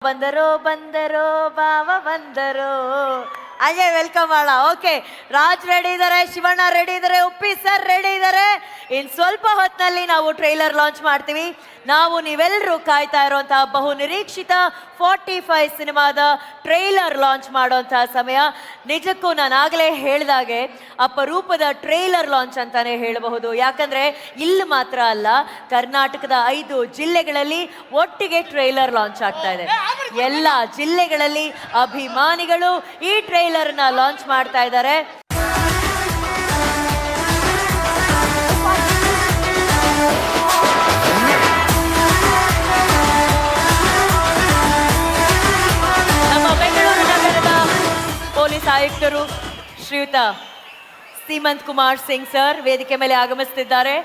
ಬಂದರೋ ಬಂದರೋ ಬಾವ ಬಂದರೋ ಅಜಯ್ ವೆಲ್ಕಮ್ ಮಾಡ. Okay, Raj ready ಇದ್ದಾರೆ, ಶಿವಣ್ಣ ರೆಡಿ ಇದ್ದಾರೆ, ಉಪ್ಪಿ ಸರ್ ರೆಡಿ ಇದ್ದಾರೆ. ಇನ್ ಸ್ವಲ್ಪ ಹೊತ್ತಿನಲ್ಲಿ ನಾವು ಟ್ರೈಲರ್ ಲಾಂಚ್ ಮಾಡ್ತೀವಿ. ನಾವು ನೀವೆಲ್ಲರೂ ಕಾಯ್ತಾ ಇರುವಂತಹ ಬಹು ನಿರೀಕ್ಷಿತ 45 ಸಿನಿಮಾದ ಟ್ರೈಲರ್ ಲಾಂಚ್ ಮಾಡುವಂತಹ ಸಮಯ. ನಿಜಕ್ಕೂ ನಾನು ಆಗಲೇ ಹೇಳಿದಾಗೆ ಅಪರೂಪದ ಟ್ರೈಲರ್ ಲಾಂಚ್ ಅಂತಾನೆ ಹೇಳಬಹುದು. ಯಾಕಂದ್ರೆ ಇಲ್ಲಿ ಮಾತ್ರ ಅಲ್ಲ, ಕರ್ನಾಟಕದ 5 ಜಿಲ್ಲೆಗಳಲ್ಲಿ ಒಟ್ಟಿಗೆ ಟ್ರೈಲರ್ ಲಾಂಚ್ ಆಗ್ತಾ ಇದೆ. ಎಲ್ಲ ಜಿಲ್ಲೆಗಳಲ್ಲಿ ಅಭಿಮಾನಿಗಳು ಈ ಟ್ರೈಲರ್ನ ಲಾಂಚ್ ಮಾಡ್ತಾ ಇದ್ದಾರೆ. ನಮ್ಮ ಬೆಂಗಳೂರು ನಗರದ ಪೊಲೀಸ್ ಆಯುಕ್ತರು ಶ್ರೀಯುತ ಸೀಮಂತ್ ಕುಮಾರ್ ಸಿಂಗ್ ಸರ್ ವೇದಿಕೆ ಮೇಲೆ ಆಗಮಿಸುತ್ತಿದ್ದಾರೆ.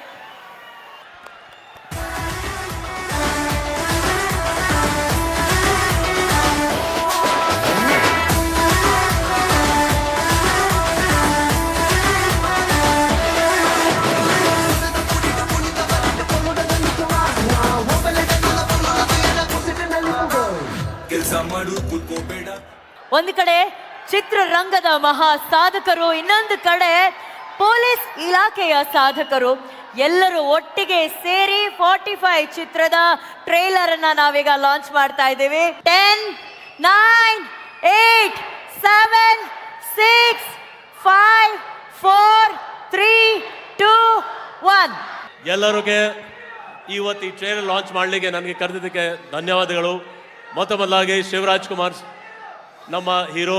ಒಂದು ಕಡೆ ಚಿತ್ರರಂಗದ ಮಹಾ ಸಾಧಕರು, ಇನ್ನೊಂದು ಕಡೆ ಪೊಲೀಸ್ ಇಲಾಖೆಯ ಸಾಧಕರು, ಎಲ್ಲರೂ ಒಟ್ಟಿಗೆ ಸೇರಿ 45 ಚಿತ್ರದ ಟ್ರೈಲರ್ ಅನ್ನ ನಾವೀಗ ಲಾಂಚ್ ಮಾಡ್ತಾ ಇದ್ದೀವಿ. 10, 9, 8, 7, 6, 5, 4, 3, 2, 1. ಎಲ್ಲರಿಗೆ ಇವತ್ತು ಈ ಟ್ರೈಲರ್ ಲಾಂಚ್ ಮಾಡಲಿಕ್ಕೆ ನನಗೆ ಕರೆದಿದ್ದಕ್ಕೆ ಧನ್ಯವಾದಗಳು. ಮೊತ್ತ ಮೊದಲಾಗಿ ಶಿವರಾಜ್ ಕುಮಾರ್, ನಮ್ಮ ಹೀರೋ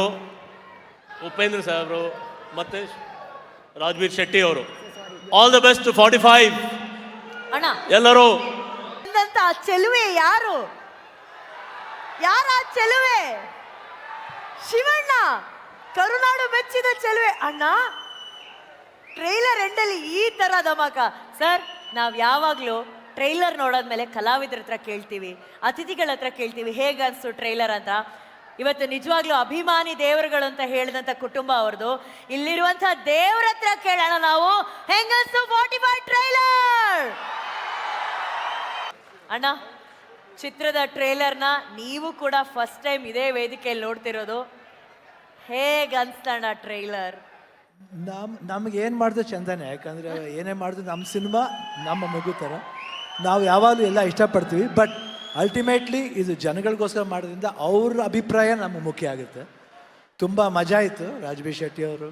ಉಪೇಂದ್ರ ಸಾಹೇಬರು ಮತ್ತು ರಾಜ್ಬೀರ್ ಶೆಟ್ಟಿ ಅವರು, ಆಲ್ ದ ಬೆಸ್ಟ್ 45. ಅಣ್ಣ, ಎಲ್ಲರೂ ಆ ಚೆಲುವೆ ಯಾರು? ಯಾರ ಚೆಲುವೆ? ಶಿವಣ್ಣ, ಕರುನಾಡು ಮೆಚ್ಚಿದ ಚೆಲುವೆ. ಅಣ್ಣ, ಟ್ರೈಲರ್ ಎಂಡಲ್ಲಿ ಈ ತರ ಧಮಾಕ. ಸರ್, ನಾವ್ ಯಾವಾಗ್ಲೂ ಟ್ರೈಲರ್ ನೋಡೋದ್ಮೇಲೆ ಕಲಾವಿದರ ಹತ್ರ ಕೇಳ್ತೀವಿ, ಅತಿಥಿಗಳ ಹತ್ರ ಕೇಳ್ತೀವಿ ಹೇಗೆ ಅನ್ಸು ಟ್ರೈಲರ್ ಅಂತ. ಇವತ್ತು ನಿಜವಾಗ್ಲೂ ಅಭಿಮಾನಿ ದೇವರುಗಳು ಅಂತ ಹೇಳಿದಂಥ ಕುಟುಂಬ ಅವ್ರದ್ದು. ಇಲ್ಲಿರುವಂತಹ ದೇವ್ರ ಹತ್ರ ಕೇಳೋಣ ನಾವು, ಹೆಂಗನ್ಸು 45 ಟ್ರೈಲರ್? ಅಣ್ಣ, ಚಿತ್ರದ ಟ್ರೈಲರ್ನ ನೀವು ಕೂಡ ಫಸ್ಟ್ ಟೈಮ್ ಇದೇ ವೇದಿಕೆಯಲ್ಲಿ ನೋಡ್ತಿರೋದು. ಹೇಗೆ ಅನ್ಸ್ತಣ್ಣ ಟ್ರೈಲರ್? ನಮ್ಗೆ ಏನು ಮಾಡಿದ್ರು ಚಂದನೇ, ಯಾಕಂದರೆ ಏನೇ ಮಾಡಿದ್ರು ನಮ್ಮ ಸಿನಿಮಾ ನಮ್ಮ ಮಗು ಥರ ನಾವು ಯಾವಾಗಲೂ ಎಲ್ಲ ಇಷ್ಟಪಡ್ತೀವಿ. ಬಟ್ ಅಲ್ಟಿಮೇಟ್ಲಿ ಇದು ಜನಗಳಿಗೋಸ್ಕರ ಮಾಡೋದ್ರಿಂದ ಅವ್ರ ಅಭಿಪ್ರಾಯ ನಮಗೆ ಮುಖ್ಯ ಆಗುತ್ತೆ. ತುಂಬ ಮಜಾ ಆಯಿತು. ರಾಜ್ಬೀರ್ ಶೆಟ್ಟಿ ಅವರು,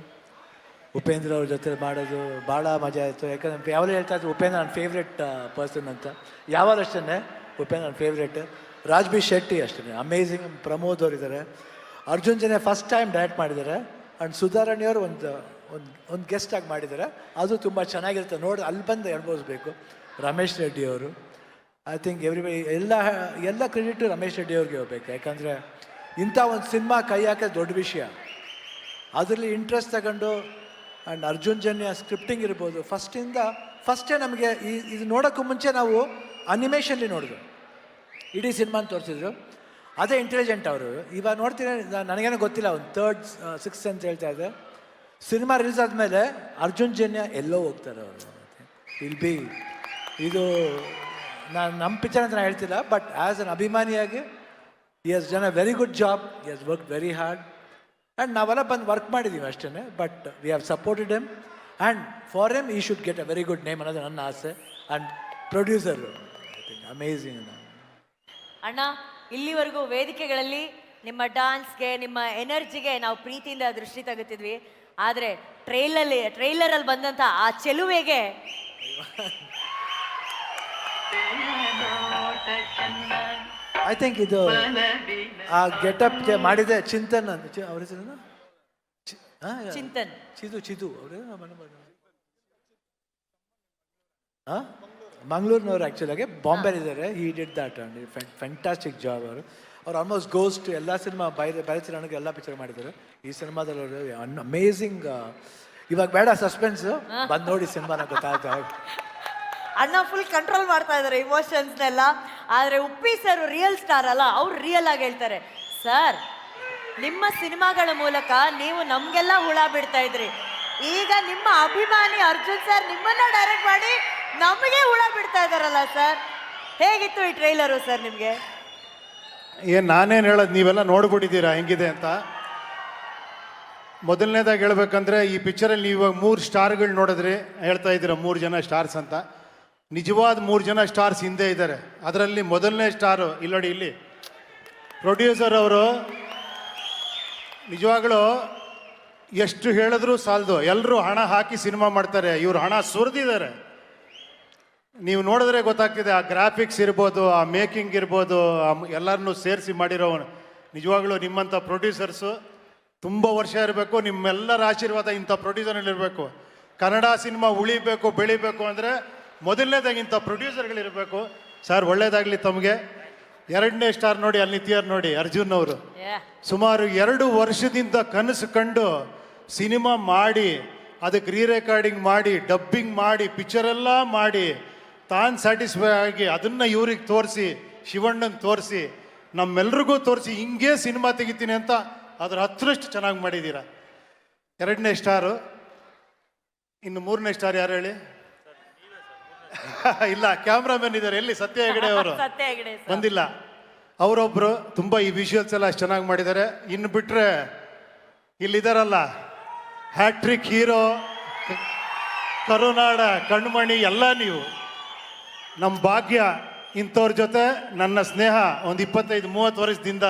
ಉಪೇಂದ್ರ ಅವ್ರ ಜೊತೆ ಮಾಡೋದು ಭಾಳ ಮಜಾ ಆಯಿತು. ಯಾಕಂದರೆ ಯಾವಾಗಲೂ ಹೇಳ್ತಾ ಇದ್ರು ಉಪೇಂದ್ರ ನನ್ನ ಫೇವ್ರೆಟ್ ಪರ್ಸನ್ ಅಂತ. ಯಾವಾಗ ಅಷ್ಟೇ ಉಪೇಂದ್ರ ನನ್ನ ಫೇವ್ರೆಟ್. ರಾಜ್ಬೀರ್ ಶೆಟ್ಟಿ ಅಷ್ಟೇ ಅಮೇಝಿಂಗ್. ಪ್ರಮೋದ್ ಅವರು ಇದ್ದಾರೆ. ಅರ್ಜುನ್ ಜನ ಫಸ್ಟ್ ಟೈಮ್ ಡೈರೆಕ್ಟ್ ಮಾಡಿದ್ದಾರೆ. ಆ್ಯಂಡ್ ಸುಧಾರಾಣಿಯವರು ಒಂದು ಗೆಸ್ಟ್ ಆಗಿ ಮಾಡಿದ್ದಾರೆ. ಅದು ತುಂಬ ಚೆನ್ನಾಗಿರುತ್ತೆ ನೋಡಿ, ಅಲ್ಲಿ ಬಂದು ಅನುಭವಿಸ್ಬೇಕು. ರಮೇಶ್ ರೆಡ್ಡಿ ಅವರು, ಐ ಥಿಂಕ್ ಎವ್ರಿಬಡಿ ಎಲ್ಲ ಕ್ರೆಡಿಟು ರಮೇಶ್ ರೆಡ್ಡಿ ಅವ್ರಿಗೆ ಹೋಗ್ಬೇಕು. ಯಾಕಂದರೆ ಇಂಥ ಒಂದು ಸಿನಿಮಾ ಕೈ ಹಾಕೋದು ದೊಡ್ಡ ವಿಷಯ. ಅದರಲ್ಲಿ ಇಂಟ್ರೆಸ್ಟ್ ತಗೊಂಡು ಆ್ಯಂಡ್ ಅರ್ಜುನ್ ಜನ್ಯ ಸ್ಕ್ರಿಪ್ಟಿಂಗ್ ಇರ್ಬೋದು, ಫಸ್ಟೇ ನಮಗೆ ಇದು ನೋಡೋಕ್ಕೂ ಮುಂಚೆ ನಾವು ಅನಿಮೇಷನ್ಲಿ ನೋಡಿದ್ರು, ಇಡೀ ಸಿನಿಮಾನ ತೋರಿಸಿದ್ರು. ಅದೇ ಇಂಟೆಲಿಜೆಂಟ್ ಅವರು. ಇವಾಗ ನೋಡ್ತೀನಿ, ನನಗೇನೋ ಗೊತ್ತಿಲ್ಲ, ಒಂದು 3rd, 6th ಅಂತ ಹೇಳ್ತಾ ಇದೆ. ಸಿನಿಮಾ ರಿಲೀಸ್ ಆದಮೇಲೆ ಅರ್ಜುನ್ ಜನ್ಯ ಎಲ್ಲೋ ಹೋಗ್ತಾರೆ ಅವರು. ಇದು ನಮ್ಮ ಪಿಕ್ಚರ್ ಅಂತ ನಾನು ಹೇಳ್ತಿಲ್ಲ, ಬಟ್ ಆ್ಯಸ್ ಅನ್ ಅಭಿಮಾನಿಯಾಗಿ he has done a very good job. He has work very hard. And ನಾವೆಲ್ಲ ಬಂದು ವರ್ಕ್ ಮಾಡಿದ್ದೀವಿ ಅಷ್ಟೇ. But we have supported him and for him he should get a very good name ಅನ್ನೋದು ನನ್ನ ಆಸೆ. And producer I think amazing. ಅಣ್ಣ, ಇಲ್ಲಿವರೆಗೂ ವೇದಿಕೆಗಳಲ್ಲಿ ನಿಮ್ಮ ಡಾನ್ಸ್ಗೆ, ನಿಮ್ಮ ಎನರ್ಜಿಗೆ ನಾವು ಪ್ರೀತಿಯಿಂದ ದೃಷ್ಟಿ ತೆಗುತ್ತಿದ್ವಿ. ಆದರೆ ಟ್ರೈಲರಲ್ಲಿ ಬಂದಂಥ ಆ ಚೆಲುವೆಗೆ ಐ ಥಿಂಕ್ ಇದು ಆ ಗೆಟಪ್ಗೆ ಮಾಡಿದೆ ಚಿಂತನ್ ಅಂತ ಅವ್ರ ಹೆಸರೇನು? ಚಿಂತನ್ ಚಿದು ಅವರು ಮಂಗಳೂರಿನವ್ರು. ಆ್ಯಕ್ಚುಲಾಗಿ ಬಾಂಬೆಲಿದ್ದಾರೆ. He did that and fantastic job. ಅವ್ರು ಆಲ್ಮೋಸ್ಟ್ ಗೋಸ್ಟ್ ಎಲ್ಲ ಸಿನಿಮಾ ಬೇರೆ ಸಿನಿಮಾಗೆ ಎಲ್ಲ ಪಿಕ್ಚರ್ ಮಾಡಿದ್ದಾರೆ. ಈ ಸಿನಿಮಾದಲ್ಲಿ ಅವರು ಅಮೇಝಿಂಗ್. ಇವಾಗ ಬೇಡ ಸಸ್ಪೆನ್ಸ್, ಬಂದು ನೋಡಿ ಸಿನಿಮಾನ ಗೊತ್ತಾಗ್ತಾ. ಅಣ್ಣ ಫುಲ್ ಕಂಟ್ರೋಲ್ ಮಾಡ್ತಾ ಇದ್ದಾರೆ ಇಮೋಷನ್ಸ್ನೆಲ್ಲ. ಆದರೆ ಉಪ್ಪಿ ಸರ್ ರಿಯಲ್ ಸ್ಟಾರ್ ಅಲ್ಲ, ಅವ್ರು ರಿಯಲ್ ಆಗಿ ಹೇಳ್ತಾರೆ. ಸರ್, ನಿಮ್ಮ ಸಿನಿಮಾಗಳ ಮೂಲಕ ನೀವು ನಮಗೆಲ್ಲ ಹುಳ ಬಿಡ್ತಾ ಇದ್ರಿ. ಈಗ ನಿಮ್ಮ ಅಭಿಮಾನಿ ಅರ್ಜುನ್ ಸರ್ ನಿಮ್ಮನ್ನ ಡೈರೆಕ್ಟ್ ಮಾಡಿ ನಮಗೆ ಹುಳ ಬಿಡ್ತಾ ಇದ್ದಾರಲ್ಲ ಸರ್. ಹೇಗಿತ್ತು ಈ ಟ್ರೈಲರು ಸರ್ ನಿಮಗೆ? ಏನು ನಾನೇನು ಹೇಳೋದು, ನೀವೆಲ್ಲ ನೋಡ್ಬಿಟ್ಟಿದ್ದೀರಾ ಹೆಂಗಿದೆ ಅಂತ. ಮೊದಲನೇದಾಗಿ ಹೇಳ್ಬೇಕಂದ್ರೆ ಈ ಪಿಕ್ಚರಲ್ಲಿ ನೀವು ಇವಾಗ 3 ಸ್ಟಾರ್ಗಳು ನೋಡಿದ್ರಿ, ಹೇಳ್ತಾ ಇದ್ದೀರಾ 3 ಜನ ಸ್ಟಾರ್ಸ್ ಅಂತ. ನಿಜವಾದ 3 ಜನ ಸ್ಟಾರ್ಸ್ ಹಿಂದೆ ಇದ್ದಾರೆ. ಅದರಲ್ಲಿ ಮೊದಲನೇ ಸ್ಟಾರು ಇಲ್ಲಿ ನೋಡಿ, ಇಲ್ಲಿ ಪ್ರೊಡ್ಯೂಸರ್ ಅವರು ನಿಜವಾಗ್ಲೂ ಎಷ್ಟು ಹೇಳಿದ್ರು ಸಾಲದು. ಎಲ್ಲರೂ ಹಣ ಹಾಕಿ ಸಿನಿಮಾ ಮಾಡ್ತಾರೆ, ಇವ್ರು ಹಣ ಸುರಿದಿದ್ದಾರೆ. ನೀವು ನೋಡಿದ್ರೆ ಗೊತ್ತಾಗ್ತಿದೆ, ಆ ಗ್ರಾಫಿಕ್ಸ್ ಇರ್ಬೋದು, ಆ ಮೇಕಿಂಗ್ ಇರ್ಬೋದು, ಎಲ್ಲರನ್ನೂ ಸೇರಿಸಿ ಮಾಡಿರೋ ನಿಜವಾಗ್ಲೂ ನಿಮ್ಮಂಥ ಪ್ರೊಡ್ಯೂಸರ್ಸು ತುಂಬ ವರ್ಷ ಇರಬೇಕು. ನಿಮ್ಮೆಲ್ಲರ ಆಶೀರ್ವಾದ ಇಂಥ ಪ್ರೊಡ್ಯೂಸರ್ಗಳಿರಬೇಕು. ಕನ್ನಡ ಸಿನಿಮಾ ಉಳಿಬೇಕು ಬೆಳಿಬೇಕು ಅಂದರೆ ಮೊದಲನೇದಾಗಿ ಇಂಥ ಪ್ರೊಡ್ಯೂಸರ್ಗಳಿರಬೇಕು. ಸರ್ ಒಳ್ಳೇದಾಗಲಿ ತಮಗೆ. 2ನೇ ಸ್ಟಾರ್ ನೋಡಿ, ಅಲ್ಲಿ ನಿಂತಿಯಾರು ನೋಡಿ, ಅರ್ಜುನ್ ಅವರು. ಸುಮಾರು 2 ವರ್ಷದಿಂದ ಕನಸು ಕಂಡು ಸಿನಿಮಾ ಮಾಡಿ, ಅದಕ್ಕೆ ರೆಕಾರ್ಡಿಂಗ್ ಮಾಡಿ, ಡಬ್ಬಿಂಗ್ ಮಾಡಿ, ಪಿಕ್ಚರೆಲ್ಲ ಮಾಡಿ, ತಾನು ಸ್ಯಾಟಿಸ್ಫೈ ಆಗಿ ಅದನ್ನು ಇವ್ರಿಗೆ ತೋರಿಸಿ, ಶಿವಣ್ಣಂಗೆ ತೋರಿಸಿ, ನಮ್ಮೆಲ್ರಿಗೂ ತೋರಿಸಿ ಹಿಂಗೆ ಸಿನಿಮಾ ತೆಗಿತೀನಿ ಅಂತ ಅದ್ರ 10ರಷ್ಟು ಚೆನ್ನಾಗಿ ಮಾಡಿದ್ದೀರಾ. 2ನೇ ಸ್ಟಾರು. ಇನ್ನು 3ನೇ ಸ್ಟಾರ್ ಯಾರು ಹೇಳಿ? ಇಲ್ಲ, ಕ್ಯಾಮ್ರಾಮನ್ ಇದ್ದಾರೆ. ಎಲ್ಲಿ? ಸತ್ಯ ಹೆಗಡೆ ಅವರು ಬಂದಿಲ್ಲ. ಅವರೊಬ್ಬರು ತುಂಬ ಈ ವಿಷುವಲ್ಸ್ ಎಲ್ಲ ಅಷ್ಟು ಚೆನ್ನಾಗಿ ಮಾಡಿದ್ದಾರೆ. ಇನ್ನು ಬಿಟ್ಟರೆ ಇಲ್ಲಿದ್ದಾರಲ್ಲ, ಹ್ಯಾಟ್ರಿಕ್ ಹೀರೋ, ಕರುನಾಡ ಕಣ್ಮಣಿ ಎಲ್ಲ ನೀವು. ನಮ್ಮ ಭಾಗ್ಯ. ಇಂಥವ್ರ ಜೊತೆ ನನ್ನ ಸ್ನೇಹ ಒಂದು 25-30 ವರ್ಷದಿಂದ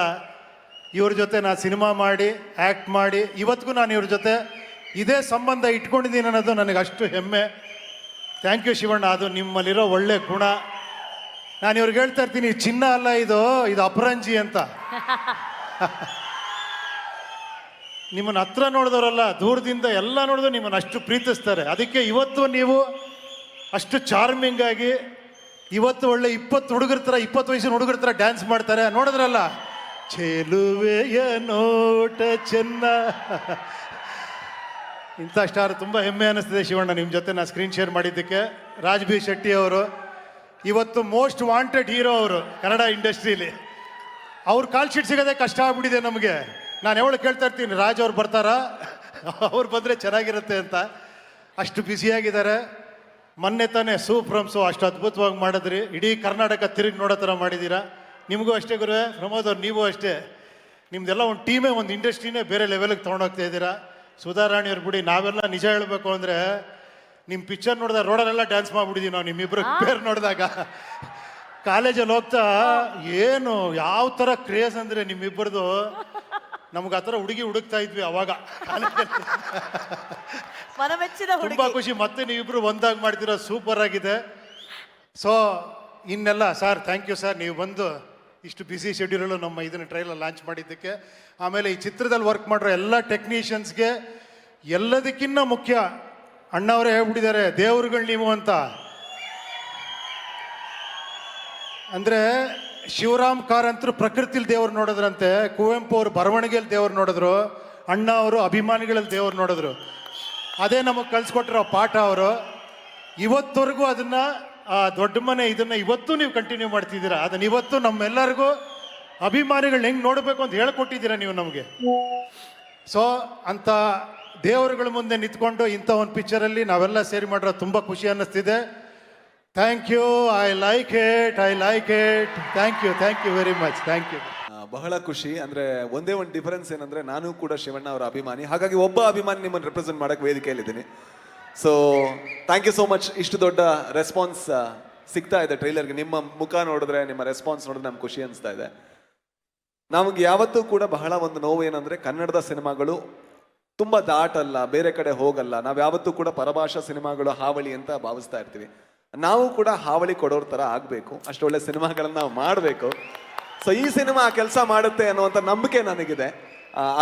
ಇವ್ರ ಜೊತೆ ನಾನು ಸಿನಿಮಾ ಮಾಡಿ, ಆ್ಯಕ್ಟ್ ಮಾಡಿ, ಇವತ್ತಿಗೂ ನಾನು ಇವ್ರ ಜೊತೆ ಇದೇ ಸಂಬಂಧ ಇಟ್ಕೊಂಡಿದ್ದೀನಿ ಅನ್ನೋದು ನನಗೆ ಅಷ್ಟು ಹೆಮ್ಮೆ. Thank you Shivanna. ಅದು ನಿಮ್ಮಲ್ಲಿರೋ ಒಳ್ಳೆ ಗುಣ. ನಾನು ಇವ್ರಿಗೆ ಹೇಳ್ತಾ ಇರ್ತೀನಿ, ಚಿನ್ನ ಅಲ್ಲ ಇದು ಅಪರಂಜಿ ಅಂತ. ನಿಮ್ಮನ್ನು ಹತ್ರ ನೋಡಿದವರಲ್ಲ, ದೂರದಿಂದ ಎಲ್ಲ ನೋಡಿದ್ರು ನಿಮ್ಮನ್ನು ಅಷ್ಟು ಪ್ರೀತಿಸ್ತಾರೆ. ಅದಕ್ಕೆ ಇವತ್ತು ನೀವು ಅಷ್ಟು ಚಾರ್ಮಿಂಗ್ ಆಗಿ, ಇವತ್ತು ಒಳ್ಳೆ 20 ವಯಸ್ಸಿನ ಹುಡುಗರ ಥರ ಡ್ಯಾನ್ಸ್ ಮಾಡ್ತಾರೆ. ನೋಡಿದ್ರಲ್ಲ, ಚೆಲುವೆಯ ನೋಟ ಚೆನ್ನ. ಇಂಥ ಸ್ಟಾರ್ ತುಂಬ ಹೆಮ್ಮೆ ಅನ್ನಿಸ್ತಿದೆ ಶಿವಣ್ಣ, ನಿಮ್ಮ ಜೊತೆ ನಾನು ಸ್ಕ್ರೀನ್ ಶೇರ್ ಮಾಡಿದ್ದಕ್ಕೆ. ರಾಜ್ ಬಿ ಶೆಟ್ಟಿ ಅವರು ಇವತ್ತು ಮೋಸ್ಟ್ ವಾಂಟೆಡ್ ಹೀರೋ ಅವರು ಕನ್ನಡ ಇಂಡಸ್ಟ್ರೀಲಿ. ಅವ್ರ ಕಾಲ್ ಶೀಟ್ ಸಿಗೋದೇ ಕಷ್ಟ ಆಗ್ಬಿಟ್ಟಿದೆ ನಮಗೆ. ನಾನು ಯಾವಾಗ ಕೇಳ್ತಾ ಇರ್ತೀನಿ, ರಾಜ್ ಅವ್ರು ಬರ್ತಾರಾ, ಅವ್ರು ಬಂದರೆ ಚೆನ್ನಾಗಿರುತ್ತೆ ಅಂತ. ಅಷ್ಟು ಬ್ಯುಸಿಯಾಗಿದ್ದಾರೆ. ಮೊನ್ನೆ ತಾನೇ ಸೂಪ್ರಮ್ಸು ಅಷ್ಟು ಅದ್ಭುತವಾಗಿ ಮಾಡಿದ್ರಿ. ಇಡೀ ಕರ್ನಾಟಕ ತಿರುಗಿ ನೋಡೋ ಥರ ಮಾಡಿದ್ದೀರಾ. ನಿಮಗೂ ಅಷ್ಟೇ ಗುರುವೆ. ಪ್ರಮೋದ್ ಅವ್ರು ನೀವು ಅಷ್ಟೇ. ನಿಮ್ದೆಲ್ಲ ಒಂದು ಟೀಮೇ, ಒಂದು ಇಂಡಸ್ಟ್ರಿನೇ ಬೇರೆ ಲೆವೆಲ್ಗೆ ತೊಗೊಂಡೋಗ್ತಾ ಇದ್ದೀರಾ. ಸುಧಾರಾಣಿಯವ್ರು ಬಿಡಿ, ನಾವೆಲ್ಲ ನಿಜ ಹೇಳಬೇಕು ಅಂದರೆ ನಿಮ್ಮ ಪಿಕ್ಚರ್ ನೋಡಿದಾಗ ರೋಡಲ್ಲೆಲ್ಲ ಡ್ಯಾನ್ಸ್ ಮಾಡಿಬಿಟ್ಟಿದ್ದೀವಿ ನಾವು ನಿಮ್ಮಿಬ್ಬರು ಪೇರ್ ನೋಡಿದಾಗ. ಕಾಲೇಜಲ್ಲಿ ಹೋಗ್ತಾ ಏನು ಯಾವ ಥರ ಕ್ರೇಜ್ ಅಂದರೆ ನಿಮ್ಮಿಬ್ಬರದು. ನಮ್ಗೆ ಆ ಥರ ಹುಡುಕ್ತಾ ಇದ್ವಿ ಅವಾಗ ತುಂಬ ಖುಷಿ. ಮತ್ತೆ ನೀವಿಬ್ರು ಒಂದಾಗಿ ಮಾಡ್ತಿರೋ ಸೂಪರ್ ಆಗಿದೆ. ಸೊ ಇನ್ನೆಲ್ಲ ಸರ್, ಥ್ಯಾಂಕ್ ಯು ಸರ್, ನೀವು ಬಂದು ಇಷ್ಟು ಬ್ಯುಸಿ ಶೆಡ್ಯೂಲಲ್ಲೂ ನಮ್ಮ ಇದನ್ನು ಟ್ರೈಲರ್ ಲಾಂಚ್ ಮಾಡಿದ್ದಕ್ಕೆ. ಆಮೇಲೆ ಈ ಚಿತ್ರದಲ್ಲಿ ವರ್ಕ್ ಮಾಡಿರೋ ಎಲ್ಲ ಟೆಕ್ನಿಷಿಯನ್ಸ್ಗೆ, ಎಲ್ಲದಕ್ಕಿಂತ ಮುಖ್ಯ ಅಣ್ಣವರೇ ಹೇಳ್ಬಿಟ್ಟಿದ್ದಾರೆ, ದೇವ್ರುಗಳು ನೀವು ಅಂತ. ಅಂದರೆ ಶಿವರಾಮ್ ಕಾರಂತರು ಪ್ರಕೃತಿಲಿ ದೇವ್ರು ನೋಡಿದ್ರಂತೆ, ಕುವೆಂಪು ಅವರು ಬರವಣಿಗೆಯಲ್ಲಿ ದೇವ್ರು ನೋಡಿದ್ರು, ಅಣ್ಣ ಅವರು ಅಭಿಮಾನಿಗಳಲ್ಲಿ ದೇವ್ರು ನೋಡಿದ್ರು. ಅದೇ ನಮಗೆ ಕಲಿಸ್ಕೊಟ್ಟಿರೋ ಪಾಠ ಅವರು. ಇವತ್ತವರೆಗೂ ಅದನ್ನು ದೊಡ್ಡ ಮನೆ ಇದನ್ನು ಇವತ್ತು ನೀವು ಕಂಟಿನ್ಯೂ ಮಾಡ್ತಿದ್ದೀರಾ. ಅದನ್ನು ಇವತ್ತು ನಮ್ಮೆಲ್ಲರಿಗೂ ಅಭಿಮಾನಿಗಳನ್ನ ಹೆಂಗೆ ನೋಡಬೇಕು ಅಂತ ಹೇಳ್ಕೊಟ್ಟಿದ್ದೀರಾ ನೀವು ನಮಗೆ. ಸೊ ಅಂಥ ದೇವರುಗಳ ಮುಂದೆ ನಿಂತ್ಕೊಂಡು ಇಂಥ ಒಂದು ಪಿಕ್ಚರಲ್ಲಿ ನಾವೆಲ್ಲ ಸೇರಿ ಮಾಡಿರೋ ತುಂಬ ಖುಷಿ ಅನ್ನಿಸ್ತಿದೆ. Thank you. I like it. Thank you very much. Thank you. ಬಹಳ ಖುಷಿ. ಅಂದರೆ ಒಂದೇ ಒಂದು ಡಿಫರೆನ್ಸ್ ಏನಂದರೆ, ನಾನು ಕೂಡ ಶಿವಣ್ಣ ಅವರ ಅಭಿಮಾನಿ. ಹಾಗಾಗಿ ಒಬ್ಬ ಅಭಿಮಾನಿ ನಿಮ್ಮನ್ನು ರೆಪ್ರೆಸೆಂಟ್ ಮಾಡೋಕ್ಕೆ ವೇದಿಕೆಯಲ್ಲಿದ್ದೀನಿ. So thank you so much. ಇಷ್ಟು ದೊಡ್ಡ ರೆಸ್ಪಾನ್ಸ್ ಸಿಗ್ತಾ ಇದೆ ಟ್ರೈಲರ್ಗೆ. ನಿಮ್ಮ ಮುಖ ನೋಡಿದ್ರೆ, ನಿಮ್ಮ ರೆಸ್ಪಾನ್ಸ್ ನೋಡಿದ್ರೆ ನಮ್ಗೆ ಖುಷಿ ಅನಿಸ್ತಾ ಇದೆ. ನಮಗೆ ಯಾವತ್ತೂ ಕೂಡ ಬಹಳ ಒಂದು ನೋವು ಏನಂದರೆ, ಕನ್ನಡದ ಸಿನಿಮಾಗಳು ತುಂಬ ದಾಟಲ್ಲ, ಬೇರೆ ಕಡೆ ಹೋಗಲ್ಲ. ನಾವು ಯಾವತ್ತೂ ಕೂಡ ಪರಭಾಷಾ ಸಿನಿಮಾಗಳು ಹಾವಳಿ ಅಂತ ಭಾವಿಸ್ತಾ ಇರ್ತೀವಿ. ನಾವು ಕೂಡ ಹಾವಳಿ ಕೊಡೋರ ಥರ ಆಗಬೇಕು, ಅಷ್ಟೊಳ್ಳೆ ಸಿನಿಮಾಗಳನ್ನ ನಾವು ಮಾಡಬೇಕು. ಸೊ ಈ ಸಿನಿಮಾ ಕೆಲಸ ಮಾಡುತ್ತೆ ಅನ್ನುವಂಥ ನಂಬಿಕೆ ನನಗಿದೆ.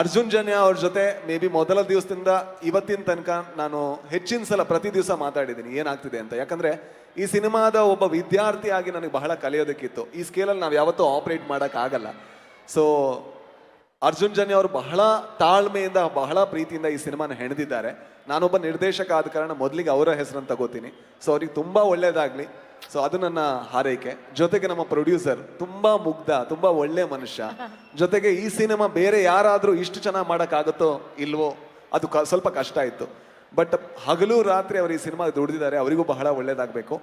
ಅರ್ಜುನ್ ಜನ್ಯ ಅವ್ರ ಜೊತೆ ಮೇ ಬಿ ಮೊದಲ ದಿವಸದಿಂದ ಇವತ್ತಿನ ತನಕ ನಾನು ಹೆಚ್ಚಿನ ಸಲ ಪ್ರತಿ ದಿವಸ ಮಾತಾಡಿದ್ದೀನಿ ಏನಾಗ್ತಿದೆ ಅಂತ. ಯಾಕಂದರೆ ಈ ಸಿನಿಮಾದ ಒಬ್ಬ ವಿದ್ಯಾರ್ಥಿಯಾಗಿ ನನಗೆ ಬಹಳ ಕಲಿಯೋದಕ್ಕಿತ್ತು. ಈ ಸ್ಕೇಲಲ್ಲಿ ನಾವು ಯಾವತ್ತೂ ಆಪ್ರೇಟ್ ಮಾಡೋಕ್ಕಾಗಲ್ಲ. ಸೊ ಅರ್ಜುನ್ ಜನ್ಯ ಅವರು ಬಹಳ ತಾಳ್ಮೆಯಿಂದ, ಬಹಳ ಪ್ರೀತಿಯಿಂದ ಈ ಸಿನಿಮಾನ ಹೆಣೆದಿದ್ದಾರೆ. ನಾನೊಬ್ಬ ನಿರ್ದೇಶಕ ಆದ ಕಾರಣ ಮೊದಲಿಗೆ ಅವರ ಹೆಸರನ್ನು ತಗೋತೀನಿ. ಸೊ ಅವ್ರಿಗೆ ತುಂಬ ಒಳ್ಳೇದಾಗಲಿ. ಸೊ ಅದು ನನ್ನ ಹಾರೈಕೆ. ಜೊತೆಗೆ ನಮ್ಮ ಪ್ರೊಡ್ಯೂಸರ್ ತುಂಬ ಮುಗ್ಧ, ತುಂಬ ಒಳ್ಳೆ ಮನುಷ್ಯ. ಜೊತೆಗೆ ಈ ಸಿನಿಮಾ ಬೇರೆ ಯಾರಾದರೂ ಇಷ್ಟು ಚೆನ್ನಾಗಿ ಮಾಡೋಕ್ಕಾಗುತ್ತೋ ಇಲ್ವೋ, ಅದು ಸ್ವಲ್ಪ ಕಷ್ಟ ಇತ್ತು. ಬಟ್ ಹಗಲು ರಾತ್ರಿ ಅವರು ಈ ಸಿನಿಮಾ ದುಡಿದಿದ್ದಾರೆ. ಅವರಿಗೂ ಬಹಳ ಒಳ್ಳೇದಾಗಬೇಕು.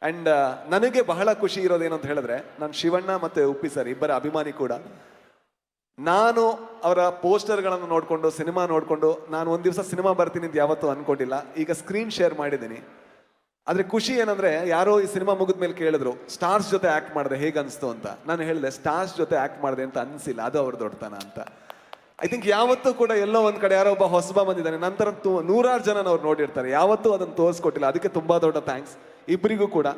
ಆ್ಯಂಡ್ ನನಗೆ ಬಹಳ ಖುಷಿ ಇರೋದೇನು ಅಂತ ಹೇಳಿದ್ರೆ ನಾನು ಶಿವಣ್ಣ ಮತ್ತು ಉಪ್ಪಿ ಸರ್ ಇಬ್ಬರ ಅಭಿಮಾನಿ ಕೂಡ. ನಾನು ಅವರ ಪೋಸ್ಟರ್ಗಳನ್ನು ನೋಡಿಕೊಂಡು ಸಿನಿಮಾ ನೋಡಿಕೊಂಡು ನಾನು ಒಂದು ದಿವಸ ಸಿನಿಮಾ ಬರ್ತೀನಿ ಅಂತ ಯಾವತ್ತೂ ಅನ್ಕೊಂಡಿಲ್ಲ. ಈಗ ಸ್ಕ್ರೀನ್ ಶೇರ್ ಮಾಡಿದ್ದೀನಿ. ಆದರೆ ಖುಷಿ ಏನಂದ್ರೆ ಯಾರೋ ಈ ಸಿನಿಮಾ ಮುಗಿದ ಮೇಲೆ ಕೇಳಿದ್ರು ಸ್ಟಾರ್ಸ್ ಜೊತೆ ಆ್ಯಕ್ಟ್ ಮಾಡಿದೆ ಹೇಗೆ ಅನಿಸ್ತು ಅಂತ. ನಾನು ಹೇಳಿದೆ ಸ್ಟಾರ್ಸ್ ಜೊತೆ ಆ್ಯಕ್ಟ್ ಮಾಡಿದೆ ಅಂತ ಅನಿಸಿಲ್ಲ, ಅದು ಅವ್ರ ದೊಡ್ಡತನ ಅಂತ. ಐ ಥಿಂಕ್ ಯಾವತ್ತೂ ಕೂಡ ಎಲ್ಲೋ ಒಂದು ಕಡೆ ಯಾರೋ ಒಬ್ಬ ಹೊಸಬ ಬಂದಿದ್ದಾನೆ, ನಂತರ ನೂರಾರು ಜನ ಅವ್ರು ನೋಡಿರ್ತಾರೆ, ಯಾವತ್ತೂ ಅದನ್ನು ತೋರಿಸ್ಕೊಟ್ಟಿಲ್ಲ. ಅದಕ್ಕೆ ತುಂಬ ದೊಡ್ಡ ಥ್ಯಾಂಕ್ಸ್ ಇಬ್ಬರಿಗೂ ಕೂಡ.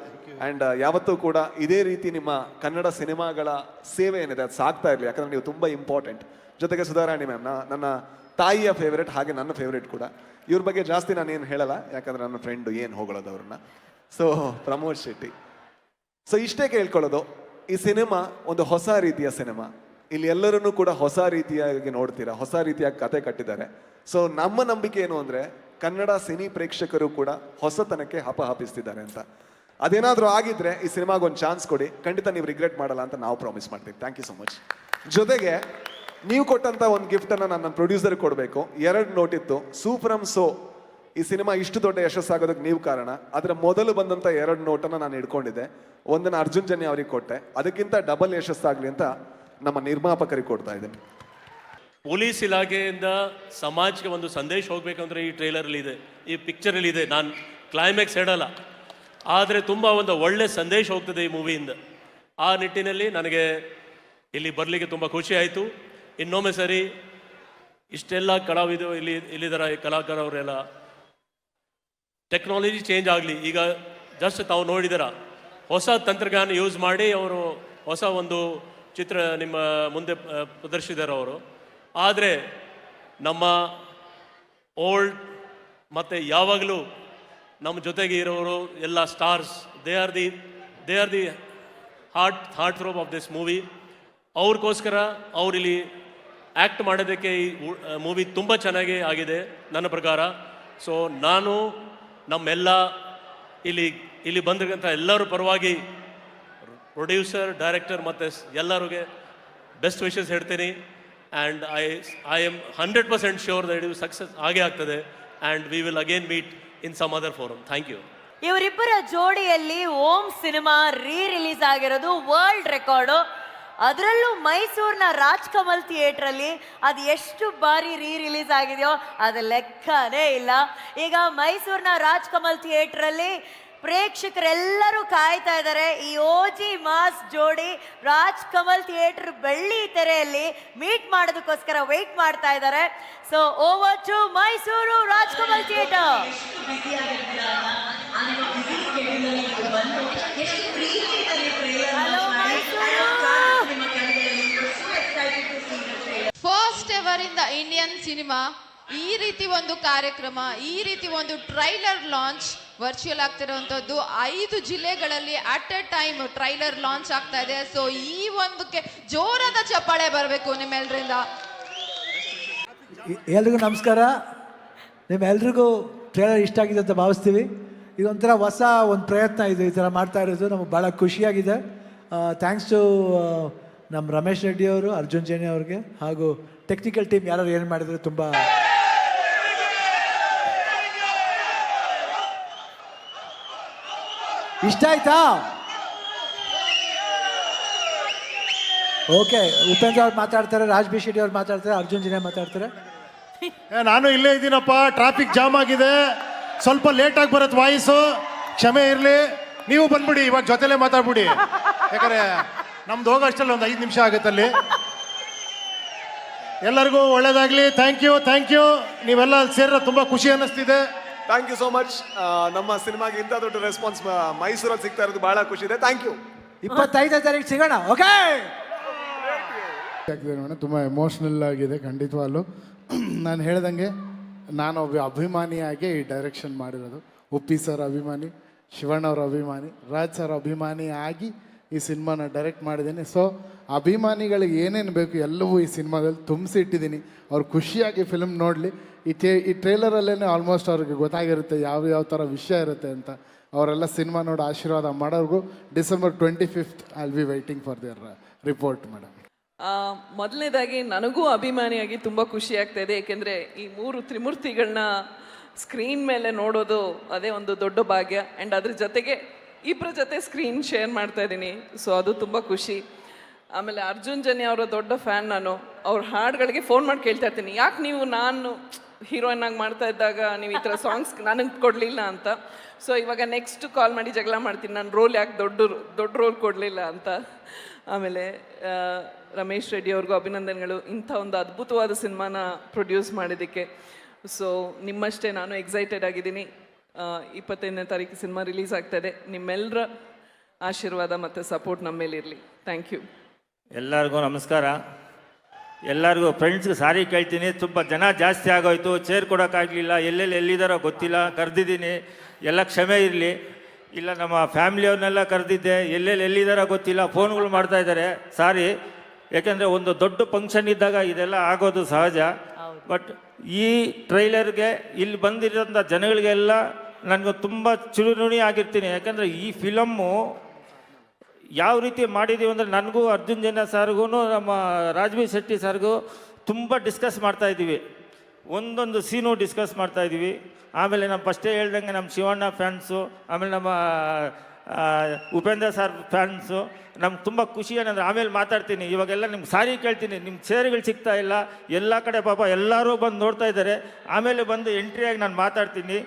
ಆ್ಯಂಡ್ ಯಾವತ್ತೂ ಕೂಡ ಇದೇ ರೀತಿ ನಿಮ್ಮ ಕನ್ನಡ ಸಿನಿಮಾಗಳ ಸೇವೆ ಏನಿದೆ ಅದು ಸಾಗ್ತಾ ಇರಲಿ, ಯಾಕಂದ್ರೆ ನೀವು ತುಂಬ ಇಂಪಾರ್ಟೆಂಟ್. ಜೊತೆಗೆ ಸುಧಾರಾಣಿ ಮ್ಯಾಮ್ ನನ್ನ ತಾಯಿಯ ಫೇವ್ರೇಟ್, ಹಾಗೆ ನನ್ನ ಫೇವ್ರೇಟ್ ಕೂಡ. ಇವ್ರ ಬಗ್ಗೆ ಜಾಸ್ತಿ ನಾನು ಏನು ಹೇಳಲ್ಲ, ಯಾಕಂದ್ರೆ ನನ್ನ ಫ್ರೆಂಡು ಏನು ಹೊಗಳೋದು ಅವ್ರನ್ನ. ಸೊ ಪ್ರಮೋದ್ ಶೆಟ್ಟಿ, ಸೊ ಇಷ್ಟೇ ಕೇಳ್ಕೊಳ್ಳೋದು, ಈ ಸಿನಿಮಾ ಒಂದು ಹೊಸ ರೀತಿಯ ಸಿನಿಮಾ. ಇಲ್ಲಿ ಎಲ್ಲರನ್ನೂ ಕೂಡ ಹೊಸ ರೀತಿಯಾಗಿ ನೋಡ್ತೀರಾ, ಹೊಸ ರೀತಿಯಾಗಿ ಕತೆ ಕಟ್ಟಿದ್ದಾರೆ. ಸೊ ನಮ್ಮ ನಂಬಿಕೆ ಏನು ಅಂದರೆ ಕನ್ನಡ ಸಿನಿ ಪ್ರೇಕ್ಷಕರು ಕೂಡ ಹೊಸತನಕ್ಕೆ ಹಪಹಪಿಸ್ತಿದ್ದಾರೆ ಅಂತ. ಅದೇನಾದರೂ ಆಗಿದ್ರೆ ಈ ಸಿನಿಮಾಗೆ ಒಂದು ಚಾನ್ಸ್ ಕೊಡಿ, ಖಂಡಿತ ನೀವು ರಿಗ್ರೆಟ್ ಮಾಡಲ್ಲ ಅಂತ ನಾವು ಪ್ರಾಮಿಸ್ ಮಾಡ್ತೀವಿ. Thank you so much. ಜೊತೆಗೆ ನೀವು ಕೊಟ್ಟಂಥ ಒಂದು ಗಿಫ್ಟನ್ನು ನನ್ನ ಪ್ರೊಡ್ಯೂಸರ್ ಕೊಡಬೇಕು. 2 ನೋಟ್ ಇತ್ತು. ಸೂ ಫ್ರಮ್ ಸೋ ಈ ಸಿನಿಮಾ ಇಷ್ಟು ದೊಡ್ಡ ಯಶಸ್ಸಾಗೋದಕ್ಕೆ ನೀವು ಕಾರಣ. ಅದರ ಮೊದಲು ಬಂದಂಥ 2 ನೋಟನ್ನು ನಾನು ಇಟ್ಕೊಂಡಿದ್ದೆ. ಒಂದನ್ನು ಅರ್ಜುನ್ ಜನ್ಯ ಅವ್ರಿಗೆ ಕೊಟ್ಟೆ, ಅದಕ್ಕಿಂತ ಡಬಲ್ ಯಶಸ್ಸಾಗಲಿ ಅಂತ ನಮ್ಮ ನಿರ್ಮಾಪಕರಿಗೆ ಕೊಡ್ತಾ ಇದ್ದೇನೆ. ಪೊಲೀಸ್ ಇಲಾಖೆಯಿಂದ ಸಮಾಜಕ್ಕೆ ಒಂದು ಸಂದೇಶ ಹೋಗ್ಬೇಕಂದ್ರೆ ಈ ಟ್ರೈಲರಲ್ಲಿ ಇದೆ, ಈ ಪಿಕ್ಚರಲ್ಲಿ ಇದೆ. ನಾನು ಕ್ಲೈಮ್ಯಾಕ್ಸ್ ಹೇಳಲ್ಲ, ಆದರೆ ತುಂಬ ಒಂದು ಒಳ್ಳೆ ಸಂದೇಶ ಹೋಗ್ತದೆ ಈ ಮೂವಿಯಿಂದ. ಆ ನಿಟ್ಟಿನಲ್ಲಿ ನನಗೆ ಇಲ್ಲಿ ಬರಲಿಕ್ಕೆ ತುಂಬ ಖುಷಿ ಆಯಿತು. ಇನ್ನೊಮ್ಮೆ ಸರಿ ಇಷ್ಟೆಲ್ಲ ಕಲಾವಿದರು ಇಲ್ಲಿದ್ದಾರೆ, ಕಲಾಕಾರವರೆಲ್ಲ ಟೆಕ್ನಾಲಜಿ ಚೇಂಜ್ ಆಗಲಿ. ಈಗ ಜಸ್ಟ್ ತಾವು ನೋಡಿದಾರ ಹೊಸ ತಂತ್ರಜ್ಞಾನ ಯೂಸ್ ಮಾಡಿ ಅವರು ಹೊಸ ಒಂದು ಚಿತ್ರ ನಿಮ್ಮ ಮುಂದೆ ಪ್ರದರ್ಶಿಸಿದ್ದಾರೆ ಅವರು. ಆದರೆ ನಮ್ಮ ಓಲ್ಡ್ ಮತ್ತು ಯಾವಾಗಲೂ ನಮ್ಮ ಜೊತೆಗೆ ಇರೋರು ಎಲ್ಲ stars, they are the heart throb of this movie. ಅವ್ರಿಗೋಸ್ಕರ ಅವರಿಲ್ಲಿ ಆ್ಯಕ್ಟ್ ಮಾಡೋದಕ್ಕೆ ಈ ಮೂವಿ ತುಂಬ ಚೆನ್ನಾಗಿ ಆಗಿದೆ ನನ್ನ ಪ್ರಕಾರ. ಸೊ ನಾನು ನಮ್ಮೆಲ್ಲ ಇಲ್ಲಿ ಬಂದಿರತಕ್ಕಂಥ ಎಲ್ಲರ ಪರವಾಗಿ ಪ್ರೊಡ್ಯೂಸರ್, ಡೈರೆಕ್ಟರ್ ಮತ್ತು ಎಲ್ಲರಿಗೆ ಬೆಸ್ಟ್ ವಿಶಸ್ ಹೇಳ್ತೀನಿ. And I am 100% sure that ಇದು ಸಕ್ಸಸ್ ಆಗೇ ಆಗ್ತದೆ. And we will again meet in some other forum. Thank you. ಇವರಿಬ್ಬರ ಜೋಡಿಯಲ್ಲಿ ಓಂ ಸಿನಿಮಾ ರಿಲೀಸ್ ಆಗಿರೋದು ವರ್ಲ್ಡ್ ರೆಕಾರ್ಡು. ಅದರಲ್ಲೂ ಮೈಸೂರಿನ ರಾಜ್ಕಮಲ್ ಥಿಯೇಟ್ರಲ್ಲಿ ಅದು ಎಷ್ಟು ಬಾರಿ ರಿಲೀಸ್ ಆಗಿದೆಯೋ ಅದು ಲೆಕ್ಕನೇ ಇಲ್ಲ. ಈಗ ಮೈಸೂರಿನ ರಾಜ್ಕಮಲ್ ಥಿಯೇಟ್ರಲ್ಲಿ ಪ್ರೇಕ್ಷಕರೆಲ್ಲರೂ ಕಾಯ್ತಾ ಇದ್ದಾರೆ. ಈ ಓಜಿ ಮಾಸ್ ಜೋಡಿ ರಾಜ್ಕಮಲ್ ಥಿಯೇಟರ್ ಬೆಳ್ಳಿ ತೆರೆಯಲ್ಲಿ ಮೀಟ್ ಮಾಡೋದಕ್ಕೋಸ್ಕರ ವೆಯ್ಟ್ ಮಾಡ್ತಾ ಇದ್ದಾರೆ. So over to Mysuru Rajkamal theatre. First ever in the Indian cinema ಈ ರೀತಿ ಒಂದು ಕಾರ್ಯಕ್ರಮ, ಈ ರೀತಿ ಒಂದು ಟ್ರೈಲರ್ ಲಾಂಚ್ ವರ್ಚುವಲ್ ಆಗ್ತಿರುವಂಥದ್ದು 5 ಜಿಲ್ಲೆಗಳಲ್ಲಿ at A time trailer launch ಆಗ್ತಾ ಇದೆ. ಸೊ ಈ ಒಂದಕ್ಕೆ ಜೋರಾದ ಚಪ್ಪಾಳೆ ಬರಬೇಕು ನಿಮ್ಮೆಲ್ಲರಿಂದ. ಎಲ್ರಿಗೂ ನಮಸ್ಕಾರ. ನಿಮ್ಮೆಲ್ರಿಗೂ ಟ್ರೈಲರ್ ಇಷ್ಟ ಆಗಿದೆ ಅಂತ ಭಾವಿಸ್ತೀವಿ. ಇದೊಂಥರ ಹೊಸ ಒಂದು ಪ್ರಯತ್ನ ಇದು, ಈ ಥರ ಮಾಡ್ತಾ ಇರೋದು ನಮಗೆ ಭಾಳ ಖುಷಿಯಾಗಿದೆ. ಥ್ಯಾಂಕ್ಸ್ ಟು ನಮ್ಮ ರಮೇಶ್ ರೆಡ್ಡಿ ಅವರು, ಅರ್ಜುನ್ ಜೇನಿ ಅವ್ರಿಗೆ, ಹಾಗೂ ಟೆಕ್ನಿಕಲ್ ಟೀಮ್ ಯಾರು ಏನು ಮಾಡಿದ್ರು ತುಂಬ ಇಷ್ಟ ಆಯ್ತಾ? ಓಕೆ, ಉಪೇಂದ್ರ ಅವ್ರು ಮಾತಾಡ್ತಾರೆ, ರಾಜ್ ಬಿ ಶೆಟ್ಟಿ ಅವ್ರು ಮಾತಾಡ್ತಾರೆ, ಅರ್ಜುನ್ ಜೇನಿ ಮಾತಾಡ್ತಾರೆ. ನಾನು ಇಲ್ಲೇ ಇದ್ದೀನಪ್ಪ, ಟ್ರಾಫಿಕ್ ಜಾಮ್ ಆಗಿದೆ, ಸ್ವಲ್ಪ ಲೇಟಾಗಿ ಬರುತ್ತೆ ವಾಯ್ಸು, ಕ್ಷಮೆ ಇರಲಿ. ನೀವು ಬಂದ್ಬಿಡಿ, ಇವಾಗ ಜೊತೆಲೇ ಮಾತಾಡ್ಬಿಡಿ, ಯಾಕಂದ್ರೆ ನಮ್ದು ಹೋಗೋಷ್ಟಲ್ಲಿ ಒಂದು 5 ನಿಮಿಷ ಆಗುತ್ತಲ್ಲಿ. ಎಲ್ಲರಿಗೂ ಒಳ್ಳೇದಾಗಲಿ. Thank you. ನೀವೆಲ್ಲ ಸೇರಿರೋ ತುಂಬ ಖುಷಿ ಅನ್ನಿಸ್ತಿದೆ. Thank you so much. ನಮ್ಮ ಸಿನಿಮಾಗೆ ಇಂಥ ದೊಡ್ಡ ರೆಸ್ಪಾನ್ಸ್ ಮೈಸೂರಲ್ಲಿ ಸಿಗ್ತಾ ಇರೋದು ಬಹಳ ಖುಷಿ ಇದೆ. Thank you. 25ನೇ ತಾರೀಕು ಸಿಗೋಣ. ಓಕೆ, ತುಂಬ ಎಮೋಷ್ನಲ್ ಆಗಿದೆ ಖಂಡಿತವಾಗ್ಲೂ. ನಾನು ಹೇಳ್ದಂಗೆ ನಾನು ಒಬ್ಬ ಅಭಿಮಾನಿಯಾಗಿ ಈ ಡೈರೆಕ್ಷನ್ ಮಾಡಿರೋದು. ಉಪ್ಪಿ ಸರ್ ಅಭಿಮಾನಿ, ಶಿವಣ್ಣ ಅವ್ರ ಅಭಿಮಾನಿ, ರಾಜ್ ಸರ್ ಅಭಿಮಾನಿ ಆಗಿ ಈ ಸಿನಿಮಾನ ಡೈರೆಕ್ಟ್ ಮಾಡಿದ್ದೀನಿ. ಸೊ ಅಭಿಮಾನಿಗಳಿಗೆ ಏನೇನು ಬೇಕು ಎಲ್ಲವೂ ಈ ಸಿನಿಮಾದಲ್ಲಿ ತುಂಬಿಸಿ ಇಟ್ಟಿದ್ದೀನಿ. ಅವ್ರು ಖುಷಿಯಾಗಿ ಫಿಲ್ಮ್ ನೋಡಲಿ. ಈ ಟ್ರೇಲರಲ್ಲೇ ಆಲ್ಮೋಸ್ಟ್ ಅವ್ರಿಗೆ ಗೊತ್ತಾಗಿರುತ್ತೆ ಯಾವ ಥರ ವಿಷಯ ಇರುತ್ತೆ ಅಂತ. ಅವರೆಲ್ಲ ಸಿನಿಮಾ ನೋಡಿ ಆಶೀರ್ವಾದ ಮಾಡೋರ್ಗು December 25th I will be waiting for their report madam. ಮೊದಲನೇದಾಗಿ ನನಗೂ ಅಭಿಮಾನಿಯಾಗಿ ತುಂಬ ಖುಷಿ ಆಗ್ತಾ ಇದೆ. ಏಕೆಂದರೆ ಈ 3 ತ್ರಿಮೂರ್ತಿಗಳನ್ನ ಸ್ಕ್ರೀನ್ ಮೇಲೆ ನೋಡೋದು ಅದೇ ಒಂದು ದೊಡ್ಡ ಭಾಗ್ಯ. ಆ್ಯಂಡ್ ಅದ್ರ ಜೊತೆಗೆ ಇಬ್ಬರ ಜೊತೆ ಸ್ಕ್ರೀನ್ ಶೇರ್ ಮಾಡ್ತಾ ಇದ್ದೀನಿ. ಸೊ ಅದು ತುಂಬ ಖುಷಿ. ಆಮೇಲೆ ಅರ್ಜುನ್ ಜನ್ಯ ಅವರ ದೊಡ್ಡ ಫ್ಯಾನ್ ನಾನು. ಅವ್ರ ಹಾಡುಗಳಿಗೆ ಫೋನ್ ಮಾಡಿ ಕೇಳ್ತಾ ಇರ್ತೀನಿ, ಯಾಕೆ ನೀವು ನಾನು ಹೀರೋಯಿನ್ ಆಗಿ ಮಾಡ್ತಾ ಇದ್ದಾಗ ನೀವು ಈ ಥರ ಸಾಂಗ್ಸ್ ನನಗೆ ಕೊಡಲಿಲ್ಲ ಅಂತ. ಸೊ ಇವಾಗ ನೆಕ್ಸ್ಟ್ ಕಾಲ್ ಮಾಡಿ ಜಗಳ ಮಾಡ್ತೀನಿ, ನಾನು ರೋಲ್ ಯಾಕೆ ದೊಡ್ಡ ರೋಲ್ ಕೊಡಲಿಲ್ಲ ಅಂತ. ಆಮೇಲೆ ರಮೇಶ್ ರೆಡ್ಡಿ ಅವ್ರಿಗೂ ಅಭಿನಂದನೆಗಳು, ಇಂಥ ಒಂದು ಅದ್ಭುತವಾದ ಸಿನಿಮಾನ ಪ್ರೊಡ್ಯೂಸ್ ಮಾಡಿದ್ದಕ್ಕೆ. ಸೊ ನಿಮ್ಮಷ್ಟೇ ನಾನು ಎಕ್ಸೈಟೆಡ್ ಆಗಿದ್ದೀನಿ. 25ನೇ ತಾರೀಕು ಸಿನಿಮಾ ರಿಲೀಸ್ ಆಗ್ತಾಯಿದೆ. ನಿಮ್ಮೆಲ್ಲರ ಆಶೀರ್ವಾದ ಮತ್ತು ಸಪೋರ್ಟ್ ನಮ್ಮ ಮೇಲೆ ಇರಲಿ. Thank you. ಎಲ್ಲರಿಗೂ ನಮಸ್ಕಾರ. ಎಲ್ಲರಿಗೂ ಫ್ರೆಂಡ್ಸ್ಗೆ ಸಾರಿ ಕೇಳ್ತೀನಿ, ತುಂಬ ಜನ ಜಾಸ್ತಿ ಆಗೋಯ್ತು, ಚೇರ್ ಕೊಡೋಕ್ಕಾಗಲಿಲ್ಲ, ಎಲ್ಲಿದ್ದಾರೋ ಗೊತ್ತಿಲ್ಲ, ಕರೆದಿದ್ದೀನಿ, ಎಲ್ಲ ಕ್ಷಮೆ ಇರಲಿ. ಇಲ್ಲ ನಮ್ಮ ಫ್ಯಾಮಿಲಿಯವ್ರನ್ನೆಲ್ಲ ಕರೆದಿದ್ದೆ, ಎಲ್ಲಿದ್ದಾರೋ ಗೊತ್ತಿಲ್ಲ, ಫೋನ್ಗಳು ಮಾಡ್ತಾಯಿದ್ದಾರೆ, ಸಾರಿ. ಯಾಕೆಂದರೆ ಒಂದು ದೊಡ್ಡ ಫಂಕ್ಷನ್ ಇದ್ದಾಗ ಇದೆಲ್ಲ ಆಗೋದು ಸಹಜ. ಬಟ್ ಈ ಟ್ರೈಲರ್ಗೆ ಇಲ್ಲಿ ಬಂದಿರೋಂಥ ಜನಗಳಿಗೆಲ್ಲ ನನಗೆ ತುಂಬ ಚಿರುನುಣಿ ಆಗಿರ್ತೀನಿ. ಯಾಕಂದರೆ ಈ ಫಿಲಮ್ಮು ಯಾವ ರೀತಿ ಮಾಡಿದ್ದೀವಿ ಅಂದರೆ ನನಗೂ ಅರ್ಜುನ್ ಜನ್ಯ ಸರ್ಗೂ ನಮ್ಮ ರಾಜ್ಬೀರ್ ಶೆಟ್ಟಿ ಸರ್ಗೂ ತುಂಬ ಡಿಸ್ಕಸ್ ಮಾಡ್ತಾಯಿದ್ದೀವಿ, ಒಂದೊಂದು ಸೀನು ಡಿಸ್ಕಸ್ ಮಾಡ್ತಾಯಿದ್ದೀವಿ. ಆಮೇಲೆ ನಮ್ಮ ಫಸ್ಟೇ ಹೇಳ್ದಂಗೆ ನಮ್ಮ ಶಿವಣ್ಣ ಫ್ಯಾನ್ಸು, ಆಮೇಲೆ ನಮ್ಮ ಉಪೇಂದ್ರ ಸರ್ ಫ್ಯಾನ್ಸು. ನಮ್ಗೆ ತುಂಬ ಖುಷಿ ಏನಂದರೆ, ಆಮೇಲೆ ಮಾತಾಡ್ತೀನಿ, ಇವಾಗೆಲ್ಲ ನಿಮ್ಗೆ ಸಾರಿ ಕೇಳ್ತೀನಿ, ನಿಮ್ಮ ಚೇರ್ಗಳು ಸಿಗ್ತಾ ಇಲ್ಲ, ಎಲ್ಲ ಕಡೆ ಪಾಪ ಎಲ್ಲರೂ ಬಂದು ನೋಡ್ತಾ ಇದ್ದಾರೆ, ಆಮೇಲೆ ಬಂದು ಎಂಟ್ರಿಯಾಗಿ ನಾನು ಮಾತಾಡ್ತೀನಿ.